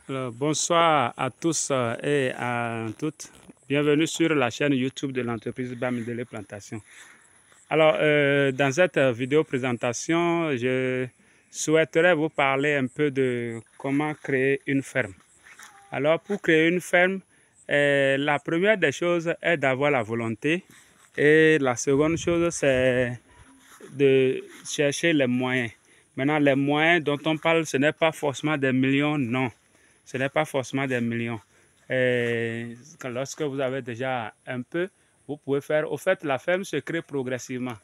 Alors, bonsoir à tous et à toutes. Bienvenue sur la chaîne YouTube de l'entreprise Bamidele Plantation. Alors, dans cette vidéo présentation, je souhaiterais vous parler un peu de comment créer une ferme. Alors, pour créer une ferme, la première des choses est d'avoir la volonté et la seconde chose, c'est de chercher les moyens. Maintenant, les moyens dont on parle, ce n'est pas forcément des millions, non. Ce n'est pas forcément des millions. Et lorsque vous avez déjà un peu, vous pouvez faire. Au fait, la ferme se crée progressivement.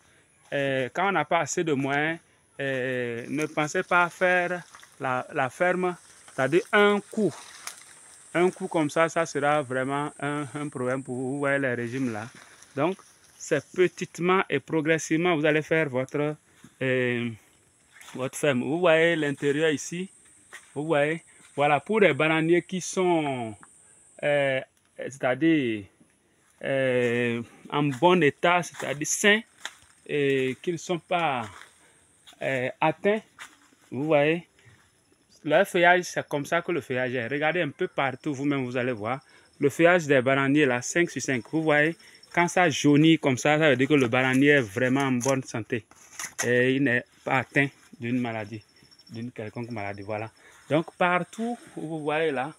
Et quand on n'a pas assez de moyens, ne pensez pas à faire la ferme, c'est-à-dire un coup. Un coup comme ça sera vraiment un problème pour vous. Vous voyez les régimes là. Donc, c'est petitement et progressivement, vous allez faire votre ferme. Vous voyez l'intérieur ici. Vous voyez, voilà, pour les bananiers qui sont, c'est-à-dire en bon état, c'est-à-dire sains, et qui ne sont pas atteints, vous voyez, leur feuillage, c'est comme ça que le feuillage est. Regardez un peu partout, vous-même, vous allez voir. Le feuillage des bananiers, là, 5 sur 5, vous voyez, quand ça jaunit comme ça veut dire que le bananier est vraiment en bonne santé. Et il n'est pas atteint d'une maladie, d'une quelconque maladie, voilà. Donc partout où vous voyez là,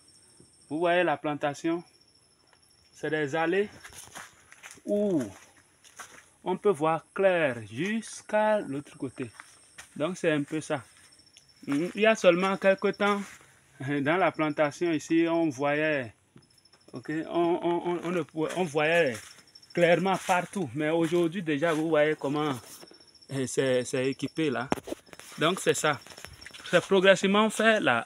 vous voyez la plantation, c'est des allées où on peut voir clair jusqu'à l'autre côté. Donc c'est un peu ça. Il y a seulement quelques temps, dans la plantation ici, on voyait, on voyait clairement partout. Mais aujourd'hui déjà, vous voyez comment c'est équipé là. Donc c'est ça. C'est progressivement faire la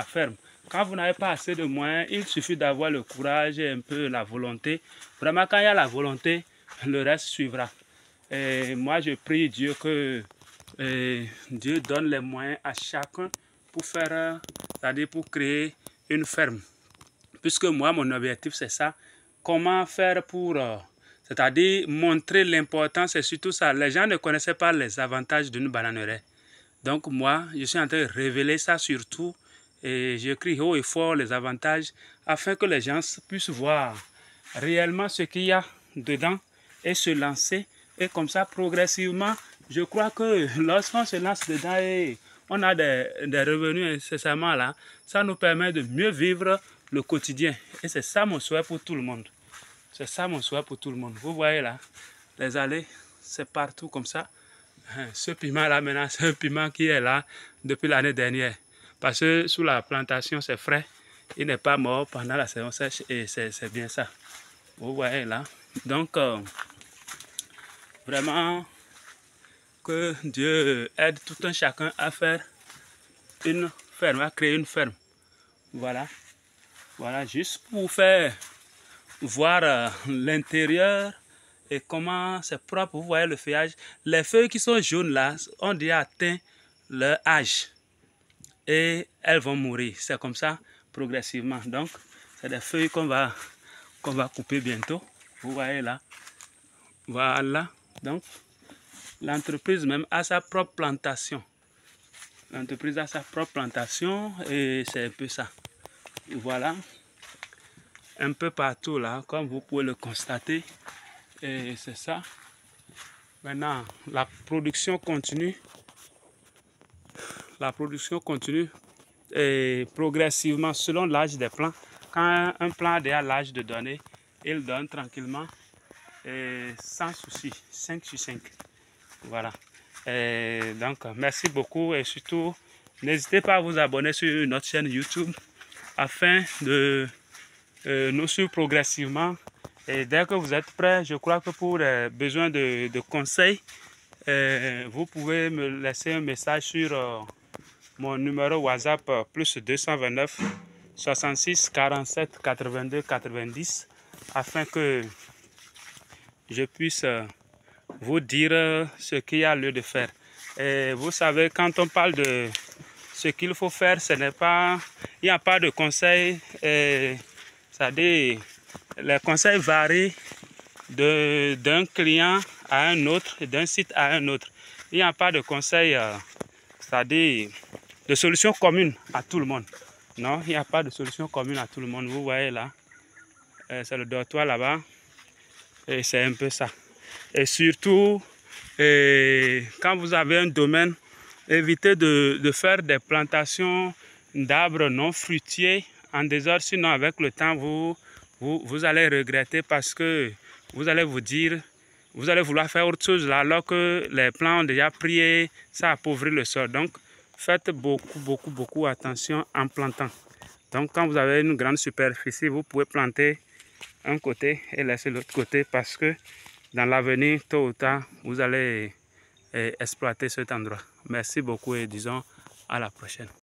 ferme. Quand vous n'avez pas assez de moyens, il suffit d'avoir le courage et un peu la volonté. Vraiment, quand il y a la volonté, le reste suivra. Et moi, je prie Dieu que Dieu donne les moyens à chacun pour faire, c'est-à-dire pour créer une ferme. Puisque moi, mon objectif, c'est ça. Comment faire pour, c'est-à-dire montrer l'importance et surtout ça. Les gens ne connaissaient pas les avantages d'une bananeraie. Donc moi, je suis en train de révéler ça surtout et j'écris haut et fort les avantages afin que les gens puissent voir réellement ce qu'il y a dedans et se lancer. Et comme ça, progressivement, je crois que lorsqu'on se lance dedans et on a des revenus incessamment là, ça nous permet de mieux vivre le quotidien. Et c'est ça mon souhait pour tout le monde. C'est ça mon souhait pour tout le monde. Vous voyez là, les allées, c'est partout comme ça. Ce piment-là, maintenant, c'est un piment qui est là depuis l'année dernière. Parce que sous la plantation, c'est frais. Il n'est pas mort pendant la saison sèche et c'est bien ça. Vous voyez là. Donc, vraiment, que Dieu aide tout un chacun à faire une ferme, à créer une ferme. Voilà. Voilà, juste pour faire voir l'intérieur et comment c'est propre. Vous voyez le feuillage. Les feuilles qui sont jaunes là ont déjà atteint leur âge et elles vont mourir. C'est comme ça progressivement. Donc, c'est des feuilles qu'on va couper bientôt. Vous voyez là. Voilà. Donc, l'entreprise même a sa propre plantation. L'entreprise a sa propre plantation et c'est un peu ça. Voilà. Un peu partout là, comme vous pouvez le constater. Et c'est ça. Maintenant, la production continue. La production continue et progressivement selon l'âge des plants. Quand un plant a déjà l'âge de donner, il donne tranquillement et sans souci, 5 sur 5. Voilà. Et donc, merci beaucoup et surtout, n'hésitez pas à vous abonner sur notre chaîne YouTube afin de nous suivre progressivement. Et dès que vous êtes prêts, je crois que pour besoin de conseils, vous pouvez me laisser un message sur mon numéro WhatsApp plus 229 66 47 82 90 afin que je puisse vous dire ce qu'il y a lieu de faire. Et vous savez, quand on parle de ce qu'il faut faire, ce n'est pas, il n'y a pas de conseils, c'est-à-dire les conseils varient d'un client à un autre et d'un site à un autre. Il n'y a pas de conseil, c'est-à-dire de solution commune à tout le monde. Non, il n'y a pas de solution commune à tout le monde. Vous voyez là, c'est le dortoir là-bas. Et c'est un peu ça. Et surtout, quand vous avez un domaine, évitez de faire des plantations d'arbres non fruitiers en désordre. Sinon, avec le temps, vous allez regretter parce que vous allez vous dire, vous allez vouloir faire autre chose là, alors que les plants ont déjà pris et ça appauvrit le sol. Donc, faites beaucoup attention en plantant. Donc, quand vous avez une grande superficie, vous pouvez planter un côté et laisser l'autre côté parce que dans l'avenir, tôt ou tard, vous allez exploiter cet endroit. Merci beaucoup et disons à la prochaine.